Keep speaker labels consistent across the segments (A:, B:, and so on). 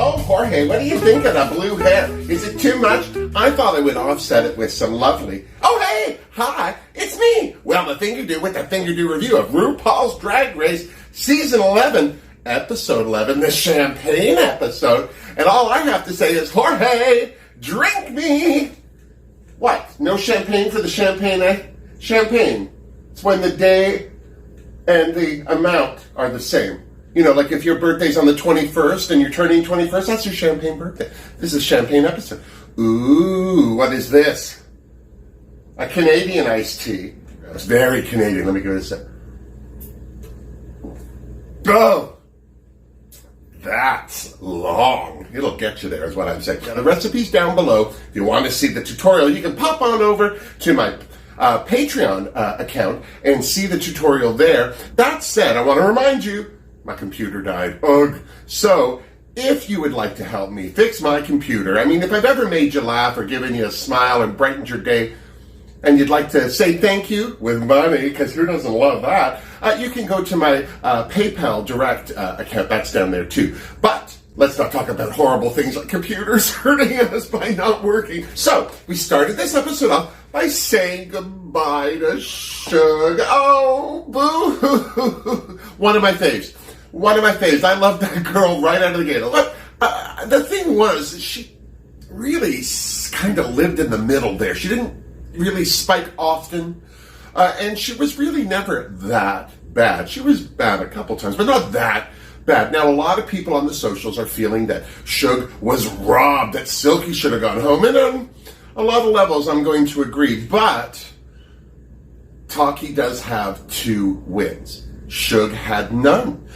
A: Oh, Jorge, what do you think of the blue hair? Is it too much? I thought I would offset it with some lovely... Oh, hey! Hi! It's me! Well, the Fingerdoo with the Fingerdoo review of RuPaul's Drag Race Season 11, Episode 11, the Champagne episode. And all I have to say is, Jorge, drink me! What? No champagne for the champagne, eh? Champagne. It's when the day and the amount are the same. You know, like if your birthday's on the 21st and you're turning 21st, that's your champagne birthday. This is a champagne episode. Ooh, what is this? A Canadian iced tea. It's very Canadian. Let me give it a sec. Oh! That's long. It'll get you there, is what I'm saying. Now, the recipe's down below. If you want to see the tutorial, you can pop on over to my Patreon account and see the tutorial there. That said, I want to remind you, my computer died. Ugh. So, if you would like to help me fix my computer, I mean, if I've ever made you laugh or given you a smile and brightened your day, and you'd like to say thank you with money, because who doesn't love that, you can go to my PayPal direct account. That's down there too. But let's not talk about horrible things like computers hurting us by not working. So, we started this episode off by saying goodbye to Sugar. Oh, boo! One of my faves. One of my faves. I love that girl right out of the gate. Look, the thing was, she really kind of lived in the middle there. She didn't really spike often, and she was really never that bad. She was bad a couple times, but not that bad. Now, a lot of people on the socials are feeling that Suge was robbed, that Silky should have gone home, and on a lot of levels, I'm going to agree, but Taki does have 2 wins. Suge had none.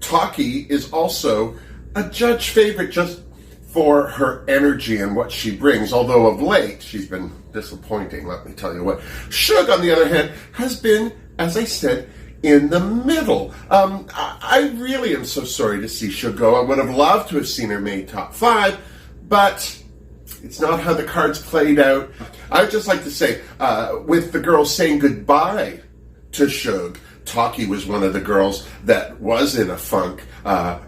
A: Taki is also a judge favorite just for her energy and what she brings, although of late she's been disappointing, let me tell you what. Suge, on the other hand, has been, as I said, in the middle. I really am so sorry to see Suge go. I would have loved to have seen her made top 5, but it's not how the cards played out. I'd just like to say, with the girls saying goodbye to Suge, Taki was one of the girls that was in a funk.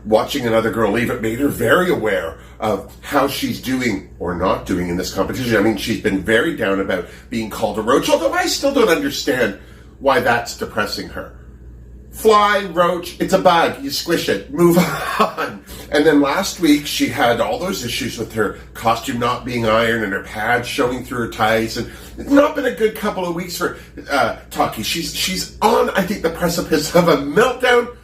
A: Watching another girl leave, it made her very aware of how she's doing or not doing in this competition. I mean, she's been very down about being called a roach, although I still don't understand why that's depressing her. Fly, roach, it's a bug. You squish it. Move on. And then last week, she had all those issues with her costume not being ironed and her pads showing through her tights. And it's not been a good couple of weeks for Taki. She's on, I think, the precipice of a meltdown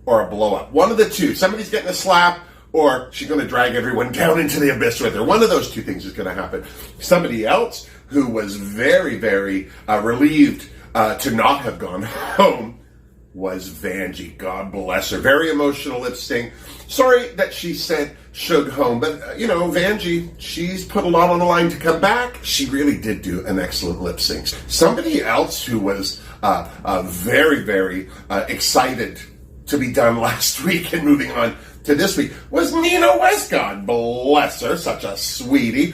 A: or a blow-up. One of the two. Somebody's getting a slap, or she's going to drag everyone down into the abyss with her. One of those two things is going to happen. Somebody else who was very, very relieved to not have gone home was Vanjie. God bless her. Very emotional lip sync. Sorry that she sent Suge home, but, you know, Vanjie, she's put a lot on the line to come back. She really did do an excellent lip sync. Somebody else who was very, very excited to be done last week and moving on to this week was Nina West. God bless her, such a sweetie.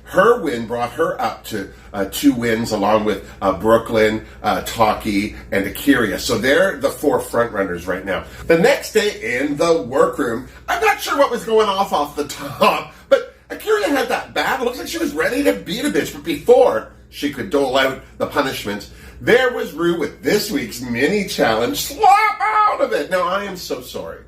A: Her win brought her up to 2 wins, along with Brooklyn, Taki, and Akira. So they're the 4 front runners right now. The next day in the workroom, I'm not sure what was going off the top, but Akira had that bat. It looks like she was ready to beat a bitch, but before she could dole out the punishments, there was Ru with this week's mini challenge. Slap out of it! Now, I am so sorry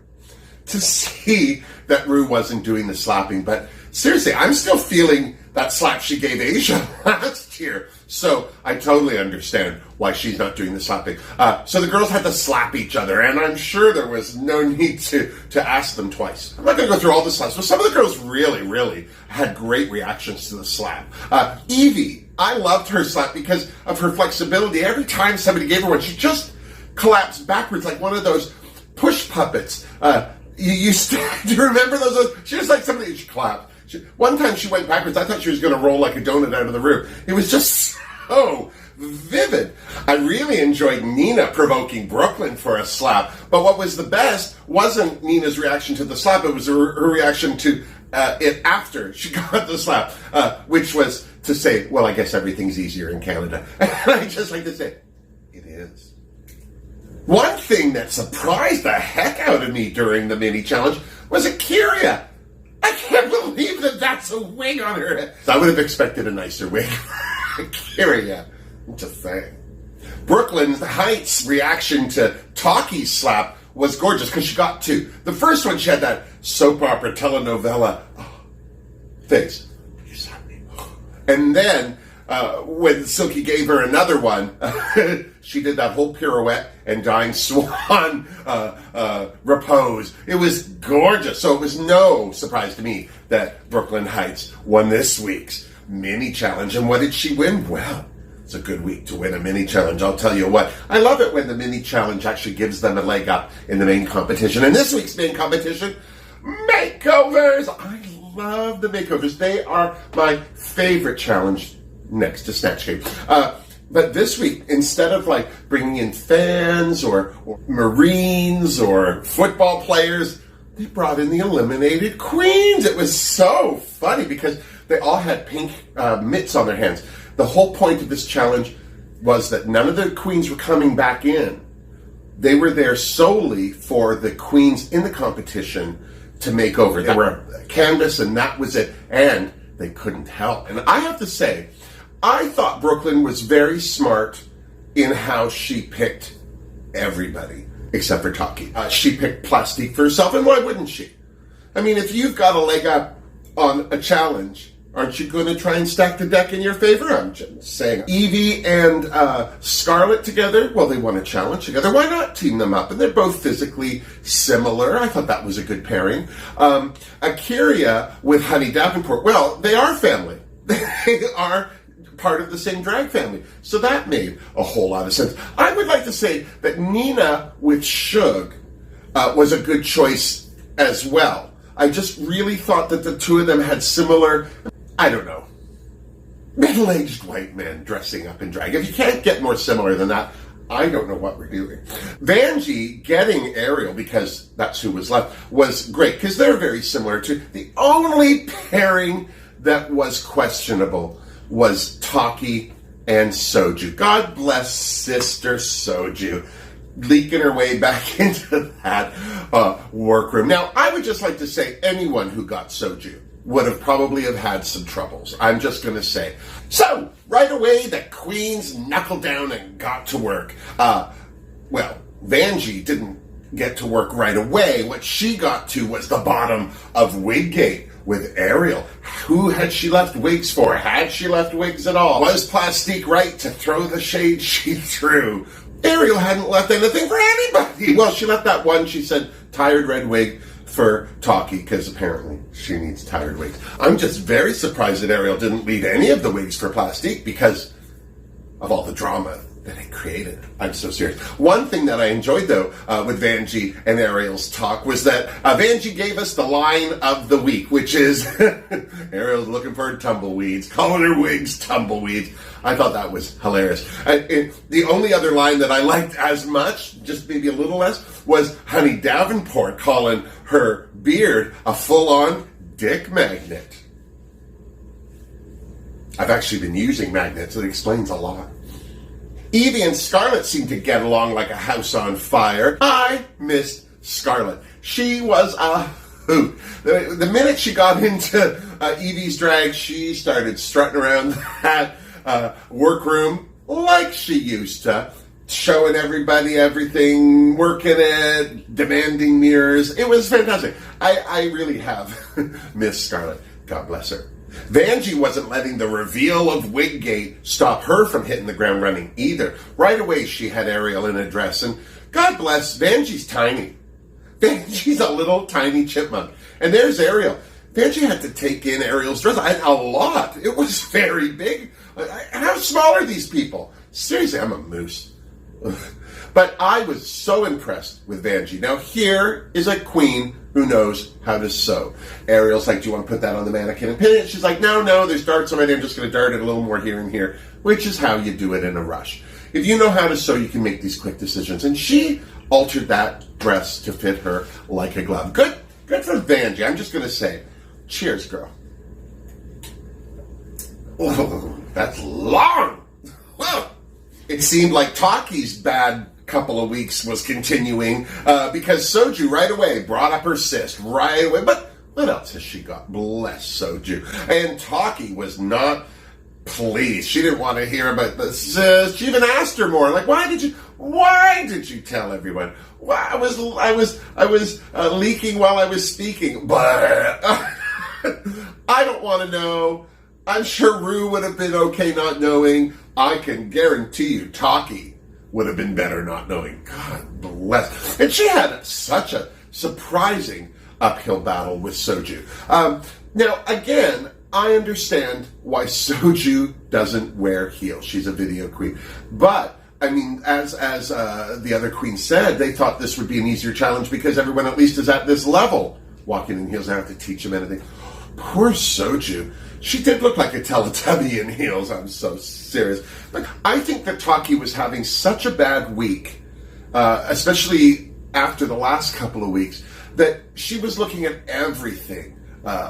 A: to see that Ru wasn't doing the slapping, but seriously, I'm still feeling that slap she gave Asia last year. So I totally understand why she's not doing the slapping. So the girls had to slap each other, and I'm sure there was no need to ask them twice. I'm not going to go through all the slaps, but some of the girls really, really had great reactions to the slap. Evie, I loved her slap because of her flexibility. Every time somebody gave her one, she just collapsed backwards like one of those push puppets. Do you remember those? She was like somebody, she clapped. One time she went backwards. I thought she was going to roll like a donut out of the room. It was just so vivid. I really enjoyed Nina provoking Brooklyn for a slap. But what was the best wasn't Nina's reaction to the slap. It was her reaction to it after she got the slap, which was to say, well, I guess everything's easier in Canada. And I just like to say, it is. One thing that surprised the heck out of me during the mini challenge was Akira. I can't believe that that's a wig on her head. I would have expected a nicer wig. Akira, I'm just saying. Brooklyn Heights' reaction to Talkie's slap was gorgeous because she got two. The first one, she had that soap opera telenovela face. You slapped me. And then when Silky gave her another one, she did that whole pirouette and dying swan repose. It was gorgeous. So it was no surprise to me that Brooklyn Heights won this week's mini challenge. And what did she win? Well, it's a good week to win a mini challenge. I'll tell you what. I love it when the mini challenge actually gives them a leg up in the main competition. And this week's main competition, makeovers. I love the makeovers. They are my favorite challenge next to Snatch Game. But this week, instead of like bringing in fans or Marines or football players, they brought in the eliminated queens. It was so funny because they all had pink mitts on their hands. The whole point of this challenge was that none of the queens were coming back in. They were there solely for the queens in the competition to make over. They were a canvas and that was it. And they couldn't help. And I have to say, I thought Brooklyn was very smart in how she picked everybody except for Talkie. She picked Plastique for herself, and why wouldn't she? I mean, if you've got a leg up on a challenge, aren't you going to try and stack the deck in your favor? I'm just saying. Evie and Scarlett together, well, they won a challenge together. Why not team them up? And they're both physically similar. I thought that was a good pairing. Akira with Honey Davenport, well, they are family. They are part of the same drag family. So that made a whole lot of sense. I would like to say that Nina with Shug was a good choice as well. I just really thought that the two of them had similar, I don't know, middle-aged white men dressing up in drag. If you can't get more similar than that, I don't know what we're doing. Vanjie getting Ariel, because that's who was left, was great, because they're very similar too. The only pairing that was questionable was Talkie and Soju. God bless Sister Soju, leaking her way back into that workroom. Now, I would just like to say anyone who got Soju would have probably have had some troubles. I'm just going to say. So, right away, the queens knuckled down and got to work. Well, Vanjie didn't get to work right away. What she got to was the bottom of Wiggate with Ariel. Who had she left wigs for? Had she left wigs at all? Was Plastique right to throw the shade she threw? Ariel hadn't left anything for anybody. Well, she left that one, she said, tired red wig for Talkie, because apparently she needs tired wigs. I'm just very surprised that Ariel didn't leave any of the wigs for Plastique because of all the drama that it created. I'm so serious. One thing that I enjoyed, though, with Vanjie and Ariel's talk was that Vanjie gave us the line of the week, which is Ariel's looking for tumbleweeds, calling her wigs tumbleweeds. I thought that was hilarious. The only other line that I liked as much, just maybe a little less, was Honey Davenport calling her beard a full-on dick magnet. I've actually been using magnets. It explains a lot. Evie and Scarlett seemed to get along like a house on fire. I missed Scarlett. She was a hoot. The minute she got into Evie's drag, she started strutting around that workroom like she used to, showing everybody everything, working it, demanding mirrors. It was fantastic. I really have missed Scarlett. God bless her. Vanjie wasn't letting the reveal of Wiggate stop her from hitting the ground running either. Right away, she had Ariel in a dress, and God bless, Vanjie's tiny. Vanjie's a little tiny chipmunk. And there's Ariel. Vanjie had to take in Ariel's dress a lot. It was very big. How small are these people? Seriously, I'm a moose. But I was so impressed with Vanjie. Now, here is a queen who knows how to sew. Ariel's like, do you want to put that on the mannequin and pin it? She's like, no, there's darts already. I'm just going to dart it a little more here and here, which is how you do it in a rush. If you know how to sew, you can make these quick decisions. And she altered that dress to fit her like a glove. Good for Vanjie. I'm just going to say, cheers, girl. Oh, that's long. Whoa. It seemed like Talkie's bad couple of weeks was continuing because Soju right away brought up her cyst right away. But what else has she got? Bless Soju. And Taki was not pleased. She didn't want to hear about the cyst. She even asked her more. Like, why did you tell everyone? Why I was leaking while I was speaking. But I don't want to know. I'm sure Ru would have been okay not knowing. I can guarantee you Taki would have been better not knowing. God bless. And she had such a surprising uphill battle with Soju. Now, again, I understand why Soju doesn't wear heels. She's a video queen. But, I mean, as the other queen said, they thought this would be an easier challenge because everyone at least is at this level. Walking in heels, I don't have to teach them anything. Poor Soju. She did look like a Teletubby in heels. I'm so serious. But I think that Taki was having such a bad week, especially after the last couple of weeks, that she was looking at everything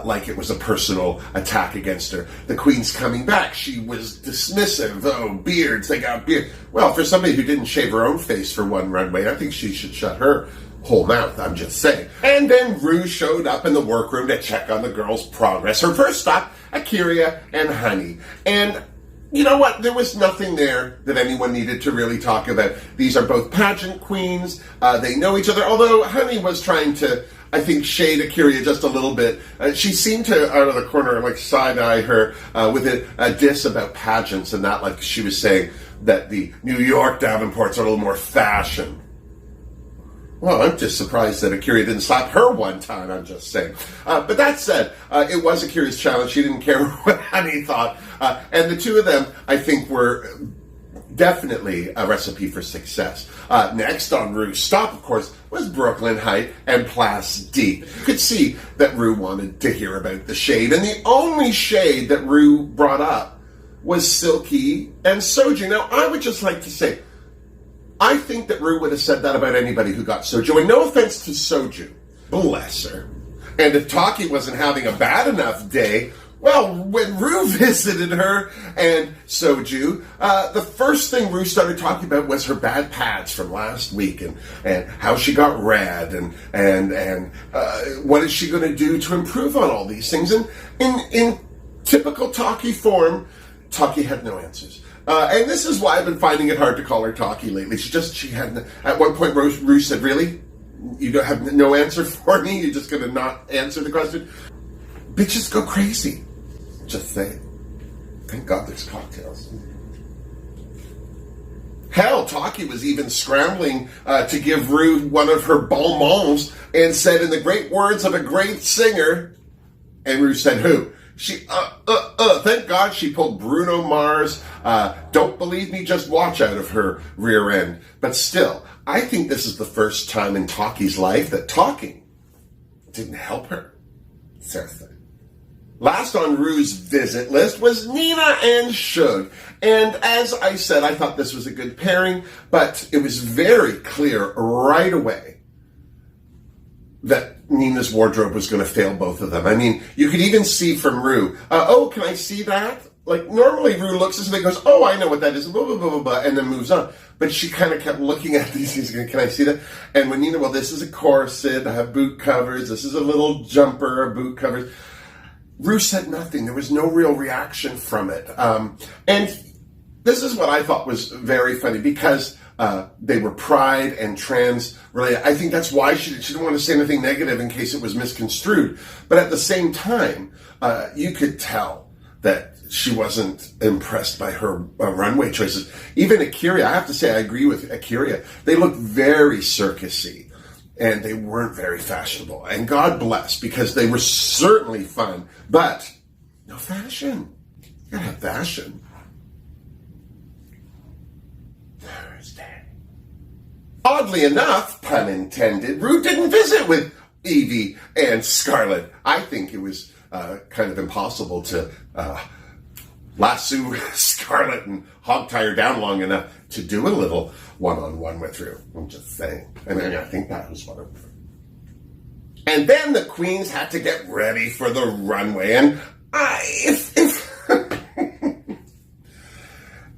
A: like it was a personal attack against her. The queen's coming back. She was dismissive. Oh, beards, they got beard. Well, for somebody who didn't shave her own face for one runway, I think she should shut her whole mouth, I'm just saying. And then Ru showed up in the workroom to check on the girls' progress. Her first stop, Akira and Honey. And you know what? There was nothing there that anyone needed to really talk about. These are both pageant queens. They know each other. Although Honey was trying to, I think, shade Akira just a little bit. She seemed to, out of the corner, like side-eye her with a diss about pageants and that, like she was saying that the New York Davenports are a little more fashion. Well, I'm just surprised that Akira didn't slap her one time, I'm just saying. But that said, it was Akira's challenge. She didn't care what Honey thought. And the two of them, I think, were definitely a recipe for success. Next on Ru's stop, of course, was Brooklyn Height and Place Deep. You could see that Ru wanted to hear about the shade. And the only shade that Ru brought up was Silky and Soju. Now, I would just like to say, I think that Ru would have said that about anybody who got Soju. And no offense to Soju. Bless her. And if Taki wasn't having a bad enough day, well, when Ru visited her and Soju, the first thing Ru started talking about was her bad pads from last week and how she got red and what is she going to do to improve on all these things. And in typical Taki form, Taki had no answers. And this is why I've been finding it hard to call her Taki lately. She had, at one point, Ru said, really? You don't have no answer for me? You're just going to not answer the question? Bitches go crazy. Just saying. Thank God there's cocktails. Hell, Taki was even scrambling to give Ru one of her bonbons and said, in the great words of a great singer, and Ru said, who? She, thank God she pulled Bruno Mars, Don't Believe Me, Just Watch out of her rear end. But still, I think this is the first time in Taki's life that talking didn't help her. Seriously. Last on Ru's visit list was Nina and Shug. And as I said, I thought this was a good pairing, but it was very clear right away that Nina's wardrobe was going to fail both of them. I mean, you could even see from Ru, oh, can I see that? Like, normally Ru looks at something and goes, oh, I know what that is, blah, blah, blah, blah, blah, and then moves on. But she kind of kept looking at these things, going, can I see that? And when Nina, well, this is a corset, I have boot covers, this is a little jumper, boot covers. Ru said nothing. There was no real reaction from it. And this is what I thought was very funny, because they were pride and trans related. I think that's why she didn't want to say anything negative in case it was misconstrued. But at the same time, you could tell that she wasn't impressed by her runway choices. Even Akira, I have to say, I agree with Akira. They looked very circusy, and they weren't very fashionable. And God bless, because they were certainly fun, but no fashion. You gotta have fashion. Thursday. Oddly enough, pun intended, Ru didn't visit with Evie and Scarlett. I think it was kind of impossible to lasso Scarlett and hog tie her down long enough to do a little one-on-one with Ru. I'm just saying. I mean, I think that was what it was. And then the queens had to get ready for the runway. And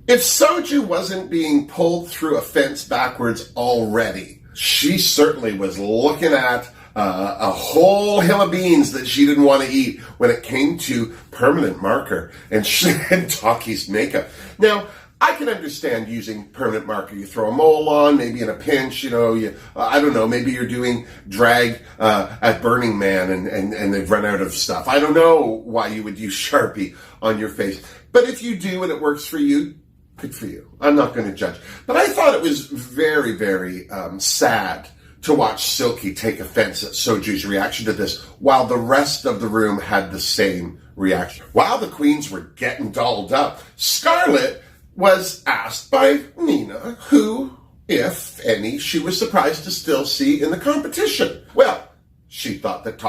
A: If Soju wasn't being pulled through a fence backwards already, she certainly was looking at a whole hill of beans that she didn't want to eat when it came to permanent marker and Taki's makeup. Now, I can understand using permanent marker. You throw a mole on, maybe in a pinch, I don't know, maybe you're doing drag at Burning Man and they've run out of stuff. I don't know why you would use Sharpie on your face. But if you do and it works for you, good for you. I'm not going to judge. But I thought it was very, very sad to watch Silky take offense at Soju's reaction to this, while the rest of the room had the same reaction. While the queens were getting dolled up, Scarlett was asked by Nina who, if any, she was surprised to still see in the competition. Well, she thought that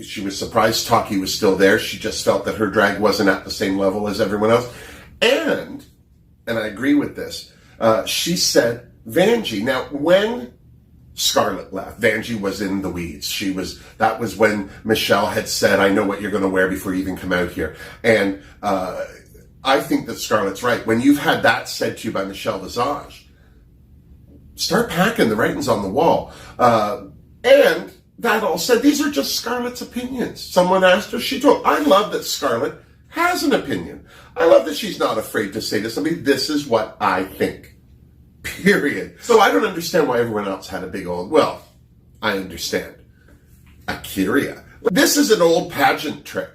A: she was surprised Taki was still there. She just felt that her drag wasn't at the same level as everyone else. And I agree with this, she said Vanjie. Now, when Scarlett left, Vanjie was in the weeds. That was when Michelle had said, I know what you're going to wear before you even come out here. And I think that Scarlett's right. When you've had that said to you by Michelle Visage, start packing, the writing's on the wall. And that all said, these are just Scarlett's opinions. Someone asked her, she told. I love that Scarlett has an opinion. I love that she's not afraid to say to somebody, this is what I think. Period. So I don't understand why everyone else had a big old, well, I understand. Akira. This is an old pageant trick.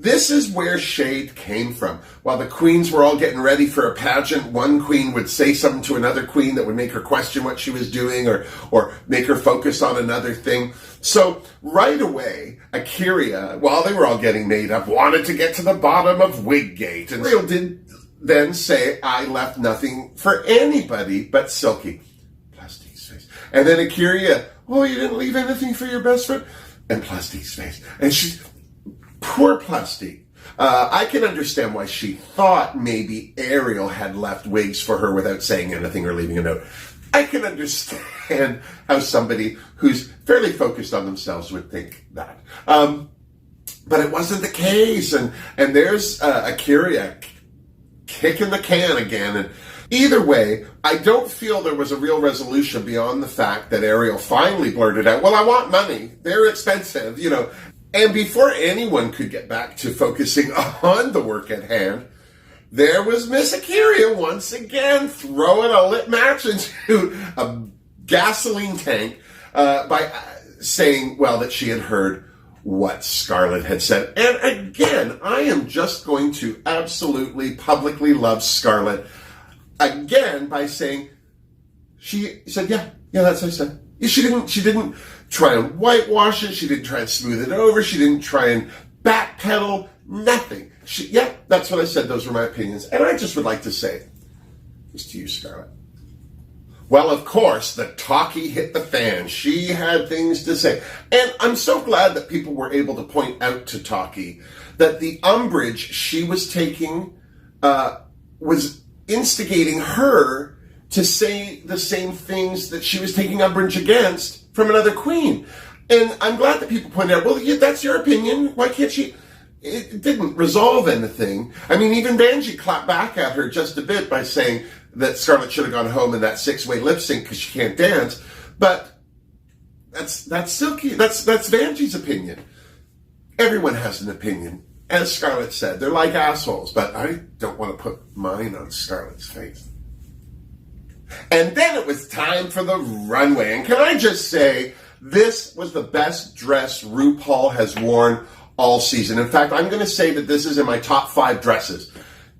A: This is where shade came from. While the queens were all getting ready for a pageant, one queen would say something to another queen that would make her question what she was doing or make her focus on another thing. So right away, Akira, while they were all getting made up, wanted to get to the bottom of Wiggate. And Real did then say, I left nothing for anybody but Silky. Plastique's face. And then Akira, oh, you didn't leave anything for your best friend? And Plastique's face. And she's, poor Plastique. I can understand why she thought maybe Ariel had left wigs for her without saying anything or leaving a note. I can understand how somebody who's fairly focused on themselves would think that. But it wasn't the case. And there's Akira kicking the can again. And either way, I don't feel there was a real resolution beyond the fact that Ariel finally blurted out, well, I want money. They're expensive, And before anyone could get back to focusing on the work at hand, there was Miss Akira once again throwing a lit match into a gasoline tank by saying, well, that she had heard what Scarlett had said. And again, I am just going to absolutely publicly love Scarlett again by saying, she said, yeah, that's what I said. She didn't try and whitewash it. She didn't try and smooth it over. She didn't try and backpedal. Nothing. That's what I said. Those were my opinions. And I just would like to say this to you, Scarlett. Well, of course, the talkie hit the fan. She had things to say. And I'm so glad that people were able to point out to Talkie that the umbrage she was taking was instigating her to say the same things that she was taking umbrage against from another queen. And I'm glad that people pointed out, well, yeah, that's your opinion. Why can't she? It didn't resolve anything. I mean, even Vanjie clapped back at her just a bit by saying that Scarlett should have gone home in that 6-way lip sync because she can't dance. But that's Silky. That's Vanjie's opinion. Everyone has an opinion. As Scarlett said, they're like assholes, but I don't want to put mine on Scarlett's face. And then it was time for the runway. And can I just say, this was the best dress RuPaul has worn all season. In fact, I'm going to say that this is in my top 5 dresses.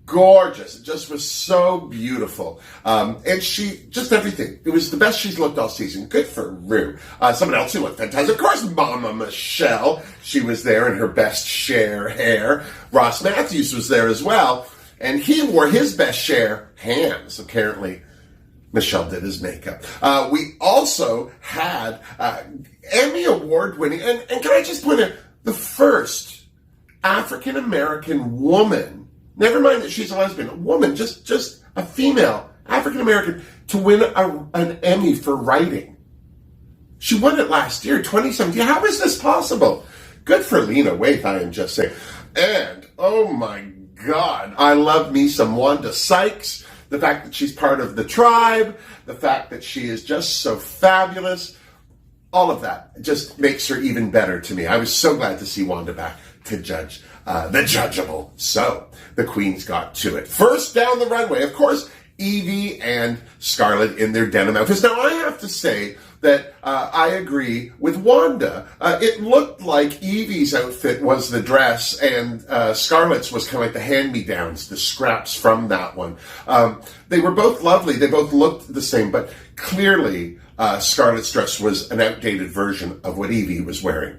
A: Gorgeous. It just was so beautiful. And she, just everything. It was the best she's looked all season. Good for Ru. Someone else who looked fantastic. Of course, Mama Michelle. She was there in her best share hair. Ross Matthews was there as well. And he wore his best share hands, apparently. Michelle did his makeup. We also had Emmy Award winning, and can I just point out, the first African-American woman, never mind that she's a lesbian, a woman, just a female African-American, to win an Emmy for writing. She won it last year, 2017. How is this possible? Good for Lena Waithe, I am just saying. And, oh my God, I love me some Wanda Sykes. the fact that she's part of the tribe, the fact that she is just so fabulous, all of that just makes her even better to me. I was so glad to see Wanda back to judge the judgeable. So the queens got to it. First down the runway, of course, Evie and Scarlett in their denim outfits. Now, I have to say that I agree with Wanda. It looked like Evie's outfit was the dress and Scarlett's was kind of like the hand-me-downs, the scraps from that one. They were both lovely. They both looked the same, but clearly Scarlett's dress was an outdated version of what Evie was wearing.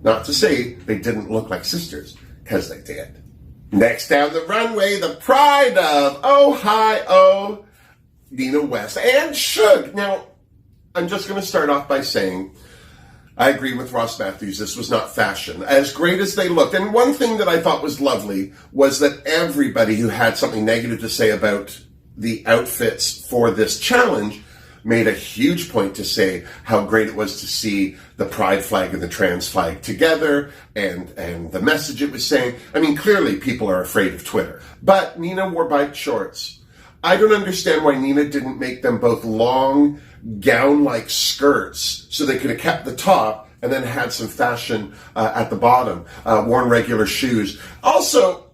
A: Not to say they didn't look like sisters, because they did. Next down the runway, the pride of Ohio, Nina West and Shug. Now, I'm just going to start off by saying I agree with Ross Matthews. This was not fashion. As great as they looked, and one thing that I thought was lovely was that everybody who had something negative to say about the outfits for this challenge made a huge point to say how great it was to see the pride flag and the trans flag together and the message it was saying. I mean, clearly people are afraid of Twitter. But Nina wore bike shorts. I don't understand why Nina didn't make them both long gown-like skirts so they could have kept the top and then had some fashion at the bottom, worn regular shoes. Also,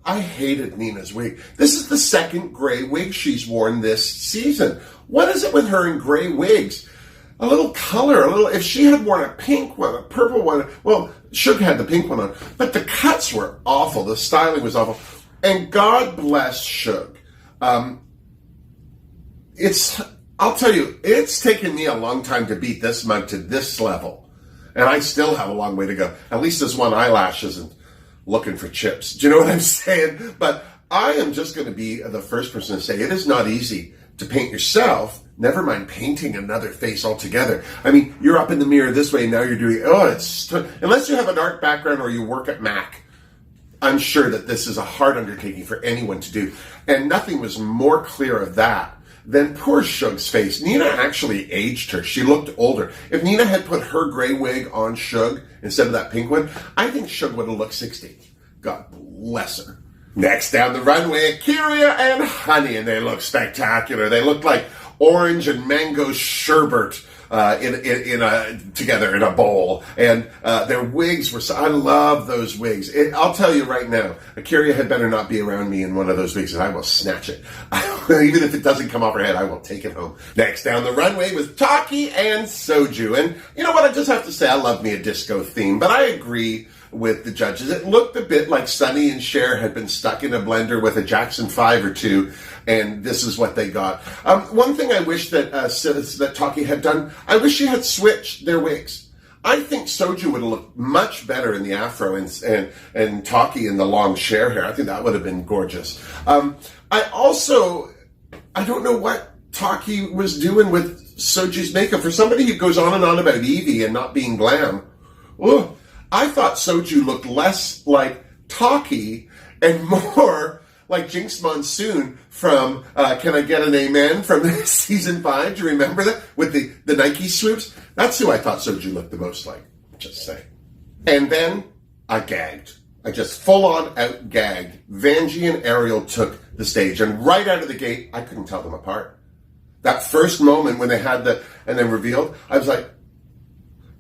A: I hated Nina's wig. This is the second gray wig she's worn this season. What is it with her in gray wigs? A little color, if she had worn a pink one, a purple one, well, Shug had the pink one on, but the cuts were awful. The styling was awful. And God bless Shug. I'll tell you, it's taken me a long time to beat this mug to this level. And I still have a long way to go. At least this one eyelash isn't looking for chips. Do you know what I'm saying? But I am just going to be the first person to say it is not easy to paint yourself, never mind painting another face altogether. I mean, you're up in the mirror this way, and now you're doing, unless you have an art background or you work at Mac, I'm sure that this is a hard undertaking for anyone to do. And nothing was more clear of that than poor Shug's face. Nina actually aged her. She looked older. If Nina had put her gray wig on Shug instead of that pink one, I think Shug would have looked 60. God bless her. Next down the runway, Kyria and Honey, and they look spectacular. They look like orange and mango sherbet together in a bowl, and their wigs were. I love those wigs. I'll tell you right now, Kyria had better not be around me in one of those wigs, and I will snatch it. Even if it doesn't come off her head, I will take it home. Next down the runway was Taki and Soju, and you know what? I just have to say, I love me a disco theme, but I agree with the judges. It looked a bit like Sunny and Cher had been stuck in a blender with a Jackson 5 or 2, and this is what they got. One thing I wish that Taki had done, I wish she had switched their wigs. I think Soju would have looked much better in the afro and Taki in the long Cher hair. I think that would have been gorgeous. I don't know what Taki was doing with Soju's makeup. For somebody who goes on and on about Evie and not being glam, I thought Soju looked less like Taki and more like Jinx Monsoon from Can I Get an Amen from season 5. Do you remember that? With the Nike swoops? That's who I thought Soju looked the most like. Just saying. And then I gagged. I just full-on out-gagged. Vanjie and Ariel took the stage, and right out of the gate, I couldn't tell them apart. That first moment when they had and then revealed, I was like,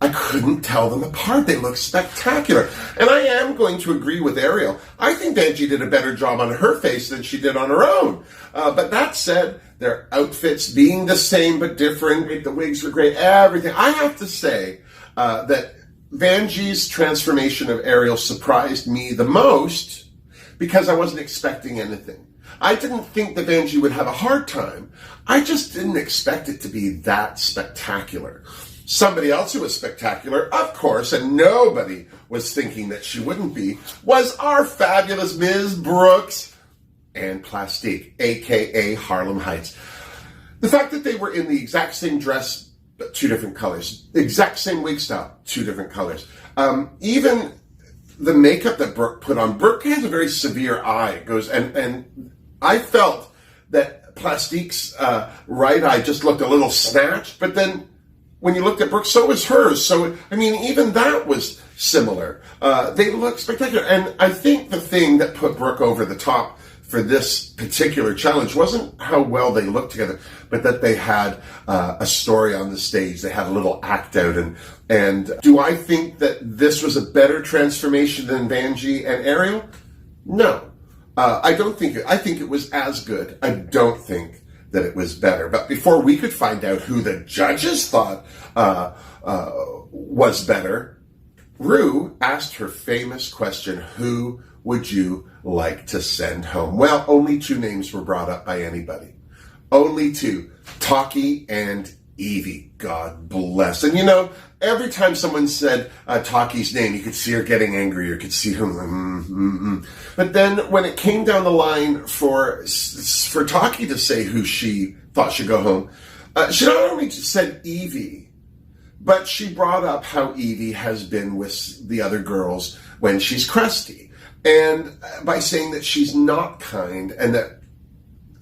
A: I couldn't tell them apart. They look spectacular. And I am going to agree with Ariel. I think Vanjie did a better job on her face than she did on her own. But that said, their outfits being the same but different, the wigs were great, everything. I have to say that Vanjie's transformation of Ariel surprised me the most because I wasn't expecting anything. I didn't think that Vanjie would have a hard time. I just didn't expect it to be that spectacular. Somebody else who was spectacular, of course, and nobody was thinking that she wouldn't be, was our fabulous Ms. Brooks and Plastique, a.k.a. Harlem Heights. The fact that they were in the exact same dress, but 2 different colors, the exact same wig style, 2 different colors. Even the makeup that Brooke put on, Brooke has a very severe eye. It goes, and I felt that Plastique's right eye just looked a little snatched, but then when you looked at Brooke, so was hers. So, I mean, even that was similar. They look spectacular. And I think the thing that put Brooke over the top for this particular challenge wasn't how well they looked together, but that they had a story on the stage. They had a little act out. And do I think that this was a better transformation than Vanjie and Ariel? No. I don't think I think it was as good. I don't think that it was better. But before we could find out who the judges thought was better, Ru asked her famous question, who would you like to send home? Well, only 2 names were brought up by anybody. Only 2, Taki and Evie. God bless. And you know, every time someone said Taki's name, you could see her getting angry. You could see her. But then when it came down the line for Taki to say who she thought should go home, she not only said Evie, but she brought up how Evie has been with the other girls when she's crusty. And by saying that she's not kind and that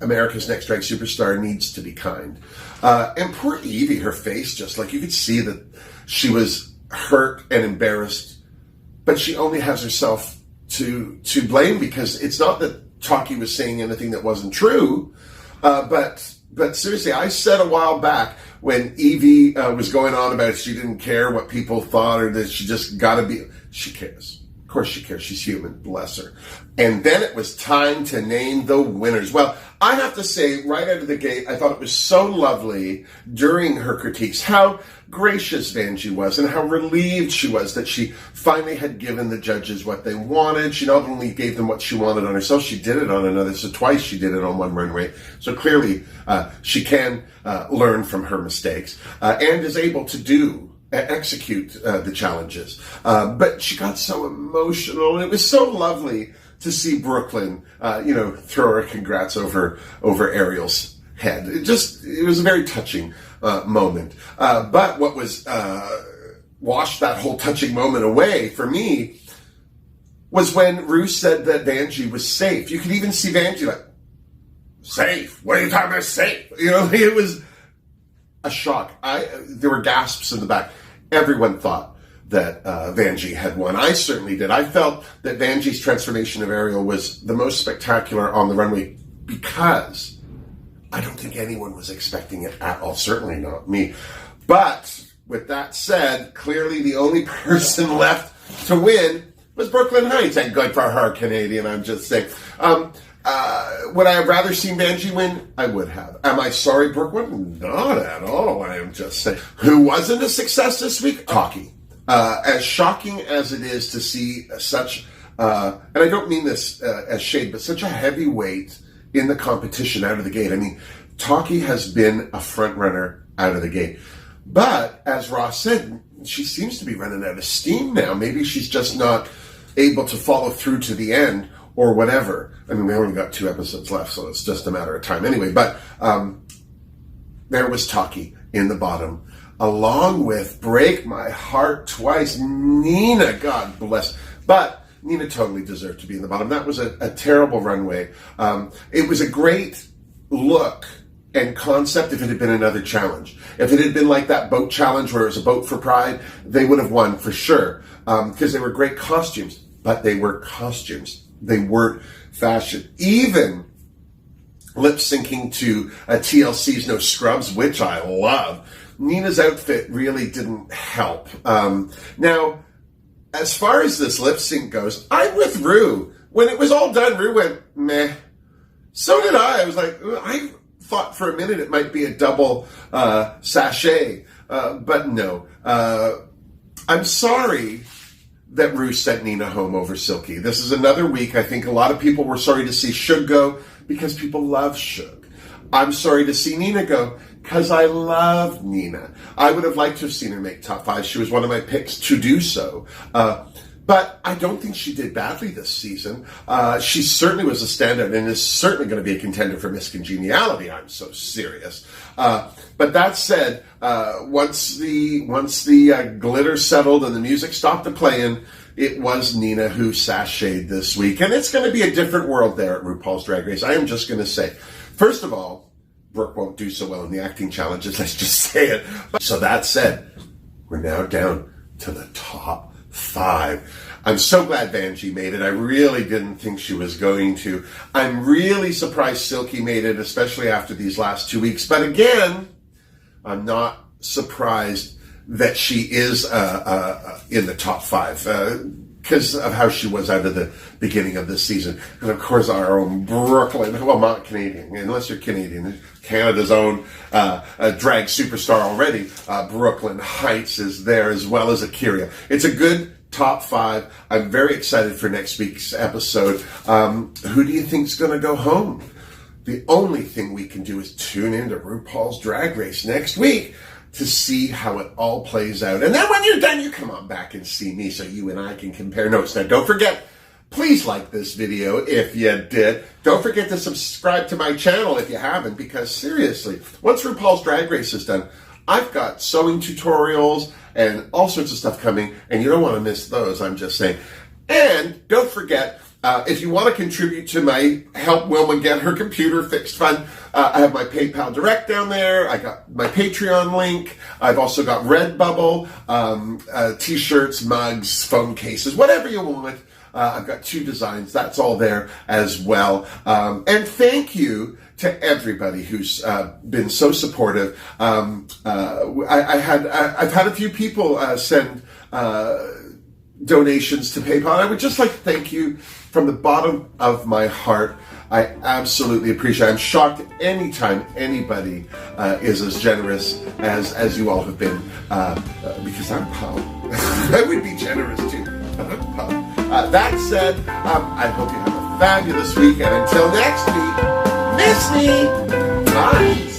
A: America's Next Drag Superstar needs to be kind. And poor Evie, her face, just like you could see that she was hurt and embarrassed, but she only has herself to blame, because it's not that Taki was saying anything that wasn't true. But seriously, I said a while back when Evie was going on about she didn't care what people thought, or that she just gotta be, she cares. Of course she cares. She's human. Bless her. And then it was time to name the winners. Well, I have to say, right out of the gate, I thought it was so lovely during her critiques how gracious Vanjie was and how relieved she was that she finally had given the judges what they wanted. She not only gave them what she wanted on herself, she did it on another. So twice she did it on one runway. So clearly she can learn from her mistakes and is able to execute the challenges. But she got so emotional, and it was so lovely to see Brooklyn, throw her congrats over Ariel's head. It was a very touching moment. But what was washed that whole touching moment away for me was when Ru said that Vanjie was safe. You could even see Vanjie like, safe? What are you talking about, safe? It was a shock. There were gasps in the back. Everyone thought that Vanjie had won. I certainly did. I felt that Vanjie's transformation of Ariel was the most spectacular on the runway, because I don't think anyone was expecting it at all. Certainly not me. But with that said, clearly the only person left to win was Brooklyn Heights. And good for her, Canadian, I'm just saying. Would I have rather seen Vanjie win? I would have. Am I sorry Brooke won? Not at all, I am just saying. Who wasn't a success this week? Taki. As shocking as it is to see such, and I don't mean this as shade, but such a heavyweight in the competition out of the gate. I mean, Taki has been a front runner out of the gate. But, as Ross said, she seems to be running out of steam now. Maybe she's just not able to follow through to the end, or whatever. I mean, we only got 2 episodes left, so it's just a matter of time anyway. But there was Taki in the bottom, along with, break my heart twice, Nina, God bless. But Nina totally deserved to be in the bottom. That was a terrible runway. It was a great look and concept if it had been another challenge. If it had been like that boat challenge where it was a boat for pride, they would have won for sure, because they were great costumes. But they were costumes. They weren't fashion. Even lip-syncing to TLC's No Scrubs, which I love, Nina's outfit really didn't help. Now, as far as this lip-sync goes, I'm with Ru. When it was all done, Ru went, meh. So did I. I was like, I thought for a minute it might be a double sachet, but no. I'm sorry that Ru sent Nina home over Silky. This is another week. I think a lot of people were sorry to see Shug go because people love Shug. I'm sorry to see Nina go because I love Nina. I would have liked to have seen her make top 5. She was one of my picks to do so. But I don't think she did badly this season. She certainly was a standout and is certainly going to be a contender for Miss Congeniality. I'm so serious. But that said, once the glitter settled and the music stopped playing, it was Nina who sashayed this week. And it's going to be a different world there at RuPaul's Drag Race. I am just going to say, first of all, Brooke won't do so well in the acting challenges. Let's just say it. So that said, we're now down to the top 5. I'm so glad Vanjie made it. I really didn't think she was going to. I'm really surprised Silky made it, especially after these last 2 weeks. But again, I'm not surprised that she is in the top 5 because of how she was out of the beginning of this season. And of course, our own Brooklyn, well, not Canadian, unless you're Canadian, Canada's own drag superstar already. Brooklyn Heights is there, as well as Akira. It's a good top 5. I'm very excited for next week's episode. Who do you think's going to go home? The only thing we can do is tune into RuPaul's Drag Race next week to see how it all plays out. And then when you're done, you come on back and see me so you and I can compare notes. Now, don't forget, please like this video if you did. Don't forget to subscribe to my channel if you haven't, because seriously, once RuPaul's Drag Race is done, I've got sewing tutorials and all sorts of stuff coming, and you don't want to miss those, I'm just saying. And don't forget, if you want to contribute to my Help Wilma Get Her Computer Fixed Fund, I have my PayPal Direct down there. I got my Patreon link. I've also got Redbubble, t-shirts, mugs, phone cases, whatever you want. I've got 2 designs. That's all there as well. And thank you to everybody who's been so supportive. I've had a few people send donations to PayPal. I would just like to thank you from the bottom of my heart. I absolutely appreciate it. I'm shocked anytime anybody is as generous as you all have been, because I'm Pal. I would be generous too, but I'm Pal. That said, I hope you have a fabulous week, and until next week, miss me. Bye.